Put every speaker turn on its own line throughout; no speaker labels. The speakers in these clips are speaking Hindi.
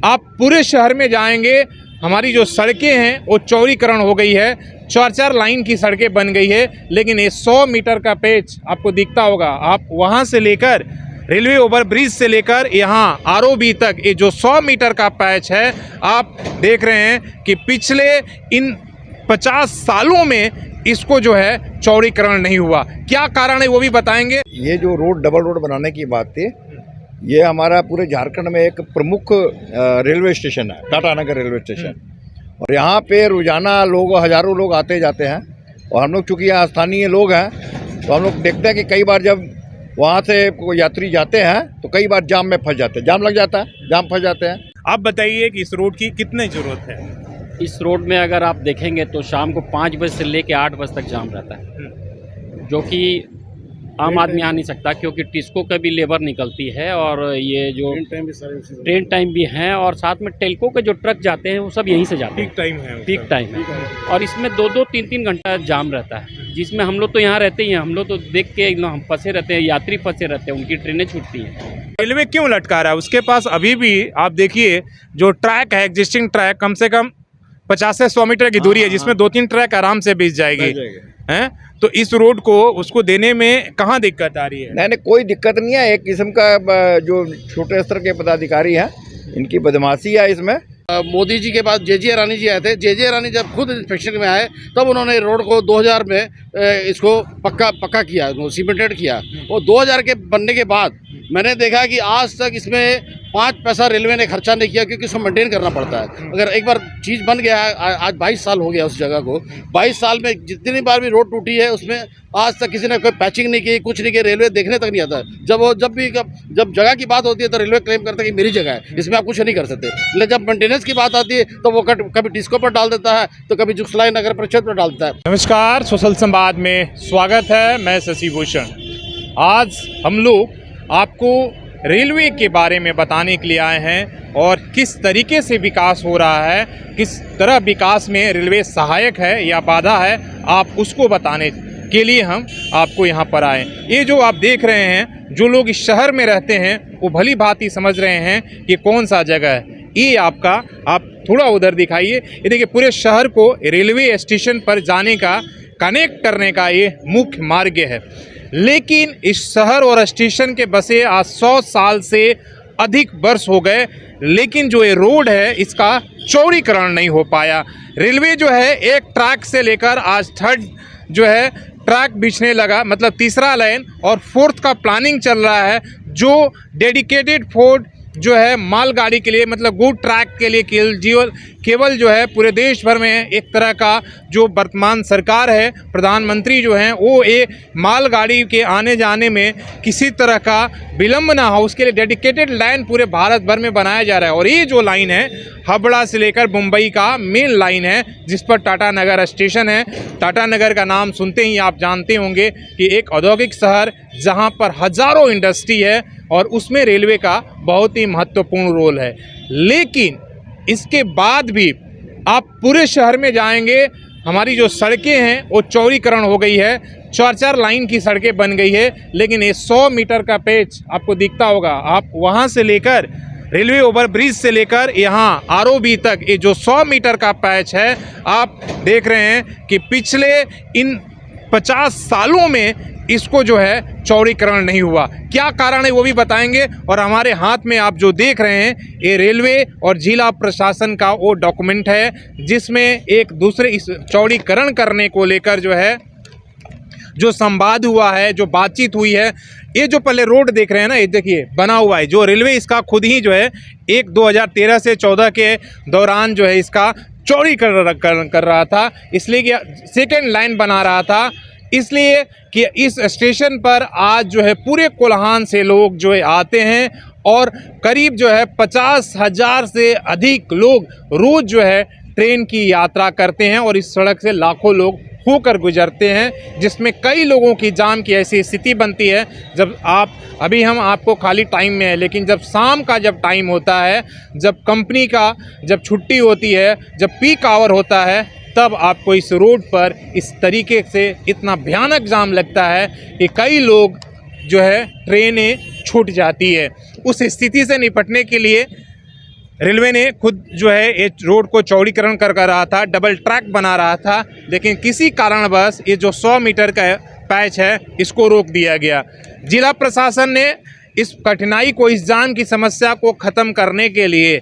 आप पूरे शहर में जाएंगे, हमारी जो सड़कें हैं वो चौड़ीकरण हो गई है, 4-4 लाइन की सड़कें बन गई है। लेकिन ये 100 मीटर का पैच आपको दिखता होगा, आप वहाँ से लेकर रेलवे ओवरब्रिज से लेकर यहाँ आरओबी तक ये जो 100 मीटर का पैच है, आप देख रहे हैं कि पिछले इन 50 सालों में इसको जो है चौड़ीकरण नहीं हुआ। क्या कारण है वो भी बताएंगे।
ये जो रोड डबल रोड बनाने की बात थी, ये हमारा पूरे झारखंड में एक प्रमुख रेलवे स्टेशन है, टाटा नगर रेलवे स्टेशन। और यहाँ पे रोजाना लोग, हजारों लोग आते जाते हैं। और हम लोग चूँकि यहाँ स्थानीय लोग हैं, तो हम लोग देखते हैं कि कई बार जब वहाँ से कोई यात्री जाते हैं तो कई बार जाम में फंस जाते हैं, जाम लग जाता है, जाम फंस जाते हैं।
आप बताइए कि इस रोड की कितनी जरूरत है।
इस रोड में अगर आप देखेंगे तो शाम को 5 बजे से लेकर 8 बजे तक जाम रहता है, जो कि आम आदमी आ नहीं सकता, क्योंकि टिस्को का भी लेबर निकलती है और ये जो ट्रेन टाइम भी है, और साथ में टेल्को के जो ट्रक जाते हैं वो सब यहीं से जाते हैं। पीक टाइम है और इसमें 2-2, 3-3 घंटा जाम रहता है, जिसमें हम लोग तो यहाँ रहते ही हैं, हम लोग तो देख के एकदम हम फंसे रहते हैं, यात्री फंसे रहते हैं, उनकी ट्रेनें छूटती हैं।
रेलवे क्यों लटका रहा है? उसके पास अभी भी आप देखिए जो ट्रैक है, एग्जिस्टिंग ट्रैक, कम से कम 50 से 100 मीटर की दूरी है, जिसमें 2-3 ट्रैक आराम से बीत जाएगी हैं। तो इस रोड को उसको देने में कहाँ दिक्कत आ रही है?
नहीं, कोई दिक्कत नहीं है। एक किस्म का जो छोटे स्तर के पदाधिकारी हैं, इनकी बदमाशी है इसमें।
मोदी जी के बाद जे रानी जी आए थे। जे रानी जब खुद इंस्पेक्शन में आए तब उन्होंने रोड को 2000 में इसको पक्का किया, सीमेंटेड किया। और 2000 के बनने के बाद मैंने देखा कि आज तक इसमें 5 पैसा रेलवे ने खर्चा नहीं किया, क्योंकि इसको मेंटेन करना पड़ता है। अगर एक बार चीज़ बन गया है, आज 22 साल हो गया उस जगह को, 22 साल में जितनी बार भी रोड टूटी है उसमें आज तक किसी ने कोई पैचिंग नहीं की, कुछ नहीं किया। रेलवे देखने तक नहीं आता है। जब जगह की बात होती है तो रेलवे क्लेम करता है कि मेरी जगह है, इसमें आप कुछ नहीं कर सकते। लेकिन जब मेंटेनेंस की बात आती है तो वो कभी टिस्को पर डाल देता है, तो कभी जुगसलाई नगर परिषद पर डाल देता है।
नमस्कार, सोशल संवाद में स्वागत है। मैं शशि भूषण। आज हम लोग आपको रेलवे के बारे में बताने के लिए आए हैं और किस तरीके से विकास हो रहा है, किस तरह विकास में रेलवे सहायक है या बाधा है, आप उसको बताने के लिए हम आपको यहाँ पर आए। ये जो आप देख रहे हैं, जो लोग इस शहर में रहते हैं वो भली भांति समझ रहे हैं कि कौन सा जगह है। ये आपका, आप थोड़ा उधर दिखाइए, ये देखिए पूरे शहर को रेलवे स्टेशन पर जाने का, कनेक्ट करने का ये मुख्य मार्ग है। लेकिन इस शहर और स्टेशन के बसे आज 100 साल से अधिक वर्ष हो गए, लेकिन जो ये रोड है इसका चौड़ीकरण नहीं हो पाया। रेलवे जो है एक ट्रैक से लेकर आज 3rd जो है ट्रैक बिछने लगा, मतलब 3रा लाइन, और 4th का प्लानिंग चल रहा है, जो डेडिकेटेड 4 जो है मालगाड़ी के लिए, मतलब गुड ट्रैक के लिए केवल जो है पूरे देश भर में एक तरह का जो वर्तमान सरकार है, प्रधानमंत्री जो हैं, वो ये मालगाड़ी के आने जाने में किसी तरह का विलम्ब ना हो, उसके लिए डेडिकेटेड लाइन पूरे भारत भर में बनाया जा रहा है। और ये जो लाइन है हावड़ा से लेकर मुंबई का मेन लाइन है, जिस पर टाटा नगर स्टेशन है। टाटा नगर का नाम सुनते ही आप जानते होंगे कि एक औद्योगिक शहर जहाँ पर हजारों इंडस्ट्री है और उसमें रेलवे का बहुत ही महत्वपूर्ण रोल है। लेकिन इसके बाद भी आप पूरे शहर में जाएंगे, हमारी जो सड़कें हैं वो चौड़ीकरण हो गई है, 4-4 लाइन की सड़कें बन गई है। लेकिन ये 100 मीटर का पैच आपको दिखता होगा, आप वहाँ से लेकर रेलवे ओवरब्रिज से लेकर यहाँ आरओबी तक ये जो 100 मीटर का पैच है, आप देख रहे हैं कि पिछले इन 50 सालों में इसको जो है चौड़ीकरण नहीं हुआ। क्या कारण है वो भी बताएंगे। और हमारे हाथ में आप जो देख रहे हैं ये रेलवे और जिला प्रशासन का वो डॉक्यूमेंट है, जिसमें एक दूसरे इस चौड़ीकरण करने को लेकर जो है जो संवाद हुआ है, जो बातचीत हुई है। ये जो पहले रोड देख रहे हैं ना, ये देखिए बना हुआ है, जो रेलवे इसका खुद ही जो है 2013 से 14 के दौरान जो है इसका चौड़ीकरण कर रहा था, इसलिए कि 2nd लाइन बना रहा था, इसलिए कि इस स्टेशन पर आज जो है पूरे कोल्हान से लोग जो है आते हैं और करीब जो है 50,000 से अधिक लोग रोज़ जो है ट्रेन की यात्रा करते हैं और इस सड़क से लाखों लोग होकर गुजरते हैं, जिसमें कई लोगों की जाम की ऐसी स्थिति बनती है। जब आप, अभी हम आपको खाली टाइम में है, लेकिन जब शाम का जब टाइम होता है, जब कंपनी का जब छुट्टी होती है, जब पीक आवर होता है, तब आपको इस रोड पर इस तरीके से इतना भयानक जाम लगता है कि कई लोग जो है ट्रेनें छूट जाती है। उस स्थिति से निपटने के लिए रेलवे ने खुद जो है ये रोड को चौड़ीकरण कर रहा था, डबल ट्रैक बना रहा था, लेकिन किसी कारणवश ये जो 100 मीटर का पैच है इसको रोक दिया गया। जिला प्रशासन ने इस कठिनाई को, इस जाम की समस्या को ख़त्म करने के लिए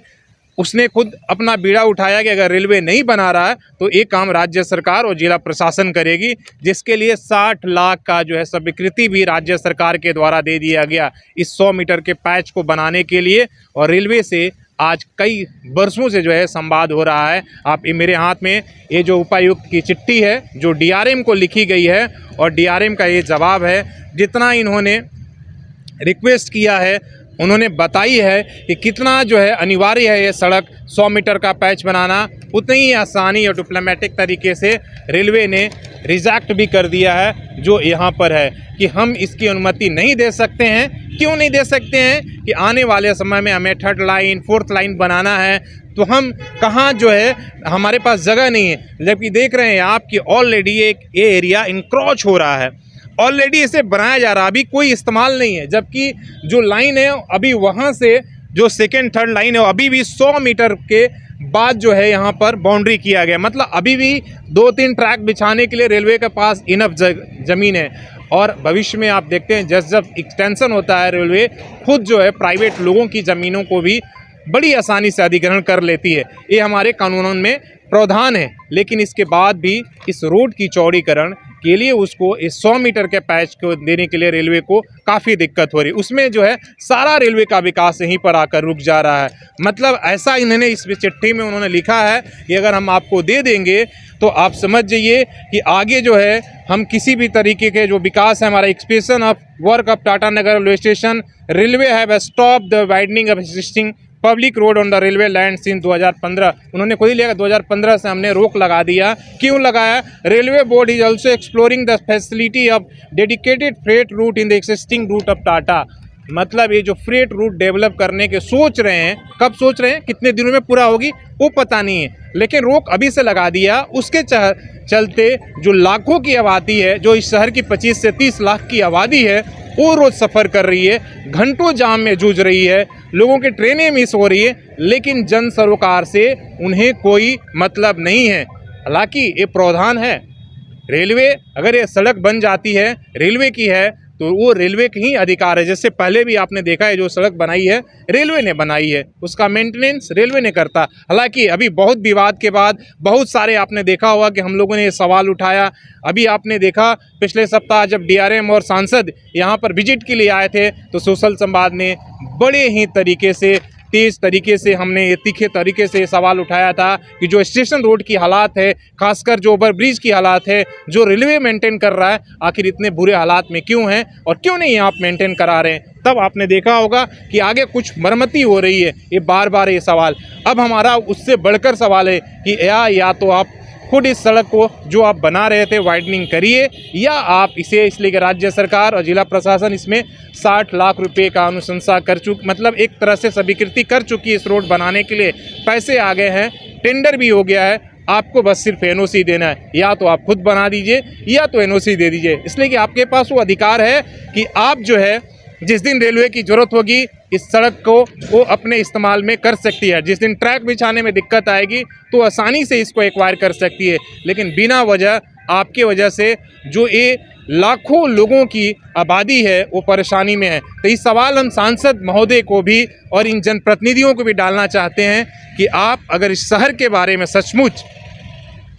उसने खुद अपना बीड़ा उठाया कि अगर रेलवे नहीं बना रहा है तो ये काम राज्य सरकार और जिला प्रशासन करेगी, जिसके लिए 60 लाख का जो है स्वीकृति भी राज्य सरकार के द्वारा दे दिया गया इस 100 मीटर के पैच को बनाने के लिए। और रेलवे से आज कई वर्षों से जो है संवाद हो रहा है। आप ये मेरे हाथ में ये जो उपायुक्त की चिट्ठी है जो डीआरएम को लिखी गई है और डीआरएम का ये जवाब है। जितना इन्होंने रिक्वेस्ट किया है, उन्होंने बताई है कि कितना जो है अनिवार्य है ये सड़क 100 मीटर का पैच बनाना, उतनी ही आसानी और डिप्लोमेटिक तरीके से रेलवे ने रिजेक्ट भी कर दिया है जो यहाँ पर है कि हम इसकी अनुमति नहीं दे सकते हैं। क्यों नहीं दे सकते हैं कि आने वाले समय में हमें 3rd लाइन 4th लाइन बनाना है, तो हम कहाँ जो है हमारे पास जगह नहीं है। जबकि देख रहे हैं आप कि ऑलरेडी ये एरिया इंक्रोच हो रहा है, ऑलरेडी इसे बनाया जा रहा है, अभी कोई इस्तेमाल नहीं है। जबकि जो लाइन है अभी वहाँ से जो 2nd 3rd लाइन है अभी भी 100 मीटर के बाद जो है यहाँ पर बाउंड्री किया गया, मतलब अभी भी 2-3 ट्रैक बिछाने के लिए रेलवे के पास इनफ ज़मीन है। और भविष्य में आप देखते हैं जब एक्सटेंशन होता है, रेलवे खुद जो है प्राइवेट लोगों की ज़मीनों को भी बड़ी आसानी से अधिग्रहण कर लेती है। ये हमारे कानूनों में प्रावधान है, लेकिन इसके बाद भी इस रोड की चौड़ीकरण के लिए उसको इस 100 मीटर के पैच को देने के लिए रेलवे को काफ़ी दिक्कत हो रही है। उसमें जो है सारा रेलवे का विकास यहीं पर आकर रुक जा रहा है। मतलब ऐसा इन्होंने इस चिट्ठी में उन्होंने लिखा है कि अगर हम आपको दे देंगे तो आप समझ जाइए कि आगे जो है हम किसी भी तरीके के जो विकास है, हमारा expansion of work of Tatanagar railway station, railway have stop the widening of existing public road on the railway land since 2015। उन्होंने खुद ही लिया 2015 से हमने रोक लगा दिया। क्यों लगाया? Railway board is also exploring the facility of dedicated freight route in the existing route of Tata. मतलब ये जो फ्रेट रूट डेवलप करने के सोच रहे हैं, कब सोच रहे हैं, कितने दिनों में पूरा होगी वो पता नहीं है, लेकिन रोक अभी से लगा दिया। उसके चलते जो लाखों की आबादी है, जो इस शहर की 25 से 30 लाख की आबादी है, वो रोज़ सफ़र कर रही है, घंटों जाम में जूझ रही है, लोगों की ट्रेनें मिस हो रही है, लेकिन जन सरोकार से उन्हें कोई मतलब नहीं है। हालांकि ये प्रावधान है, रेलवे अगर ये सड़क बन जाती है, रेलवे की है, तो वो रेलवे के ही अधिकार है। जैसे पहले भी आपने देखा है जो सड़क बनाई है रेलवे ने बनाई है, उसका मेंटेनेंस रेलवे ने करता। हालांकि अभी बहुत विवाद के बाद बहुत सारे आपने देखा होगा कि हम लोगों ने ये सवाल उठाया। अभी आपने देखा पिछले सप्ताह जब डीआरएम और सांसद यहाँ पर विजिट के लिए आए थे तो सोशल संवाद ने बड़े ही तरीके से, तेज़ तरीके से, हमने ये तीखे तरीके से सवाल उठाया था कि जो स्टेशन रोड की हालात है, खासकर जो ओवरब्रिज की हालात है, जो रेलवे मेंटेन कर रहा है, आखिर इतने बुरे हालात में क्यों हैं और क्यों नहीं आप मेंटेन करा रहे हैं। तब आपने देखा होगा कि आगे कुछ मरम्मती हो रही है। ये बार बार ये सवाल, अब हमारा उससे बढ़कर सवाल है कि या तो आप खुद इस सड़क को जो आप बना रहे थे वाइडनिंग करिए, या आप इसे, इसलिए कि राज्य सरकार और जिला प्रशासन इसमें 60 लाख रुपए का अनुशंसा कर चुकी, मतलब एक तरह से स्वीकृति कर चुकी है इस रोड बनाने के लिए। पैसे आ गए हैं, टेंडर भी हो गया है, आपको बस सिर्फ एनओसी देना है। या तो आप खुद बना दीजिए या तो एनओसी दे दीजिए, इसलिए कि आपके पास वो अधिकार है कि आप जो है जिस दिन रेलवे की ज़रूरत होगी इस सड़क को वो अपने इस्तेमाल में कर सकती है। जिस दिन ट्रैक बिछाने में दिक्कत आएगी तो आसानी से इसको एक्वायर कर सकती है, लेकिन बिना वजह, आपके वजह से जो ये लाखों लोगों की आबादी है वो परेशानी में है। तो इस सवाल हम सांसद महोदय को भी और इन जनप्रतिनिधियों को भी डालना चाहते हैं कि आप अगर इस शहर के बारे में सचमुच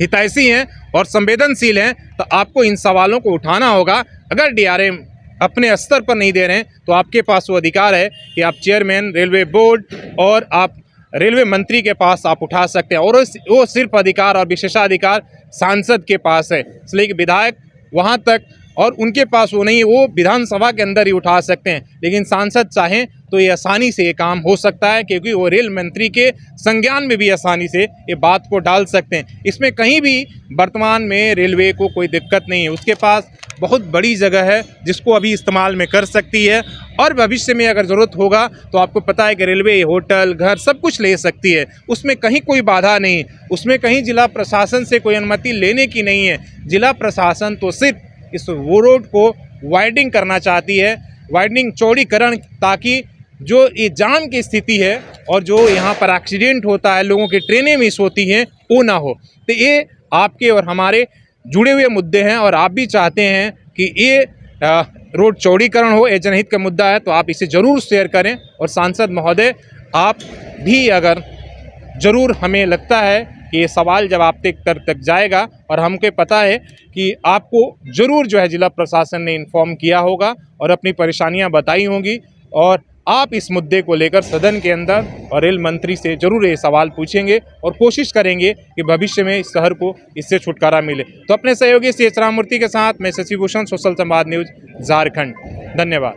हितैषी हैं और संवेदनशील हैं तो आपको इन सवालों को उठाना होगा। अगर डीआरएम अपने स्तर पर नहीं दे रहे हैं तो आपके पास वो अधिकार है कि आप चेयरमैन रेलवे बोर्ड और आप रेलवे मंत्री के पास आप उठा सकते हैं, और वो सिर्फ अधिकार और विशेषाधिकार सांसद के पास है। इसलिए कि विधायक वहाँ तक और उनके पास वो नहीं है, वो विधानसभा के अंदर ही उठा सकते हैं, लेकिन सांसद चाहें तो ये आसानी से ये काम हो सकता है, क्योंकि वो रेल मंत्री के संज्ञान में भी आसानी से ये बात को डाल सकते हैं। इसमें कहीं भी वर्तमान में रेलवे को कोई दिक्कत नहीं है, उसके पास बहुत बड़ी जगह है जिसको अभी इस्तेमाल में कर सकती है, और भविष्य में अगर ज़रूरत होगा तो आपको पता है कि रेलवे होटल, घर सब कुछ ले सकती है, उसमें कहीं कोई बाधा नहीं, उसमें कहीं जिला प्रशासन से कोई अनुमति लेने की नहीं है। जिला प्रशासन तो सिर्फ इस वो रोड को वाइडनिंग करना चाहती है, वाइडनिंग चौड़ीकरण, ताकि जो ये जाम की स्थिति है और जो यहाँ पर एक्सीडेंट होता है, लोगों की ट्रेनें मिस होती हैं, वो ना हो। तो ये आपके और हमारे जुड़े हुए मुद्दे हैं और आप भी चाहते हैं कि ये रोड चौड़ीकरण हो, ये जनहित का मुद्दा है, तो आप इसे ज़रूर शेयर करें। और सांसद महोदय, आप भी अगर ज़रूर, हमें लगता है कि ये सवाल जब आप तक जाएगा और हमको पता है कि आपको ज़रूर जो है जिला प्रशासन ने इन्फॉर्म किया होगा और अपनी परेशानियां बताई होंगी, और आप इस मुद्दे को लेकर सदन के अंदर और रेल मंत्री से ज़रूर ये सवाल पूछेंगे और कोशिश करेंगे कि भविष्य में इस शहर को इससे छुटकारा मिले। तो अपने सहयोगी सी एच राममूर्ति के साथ मैं शशि भूषण, सोशल संवाद न्यूज़, झारखंड। धन्यवाद।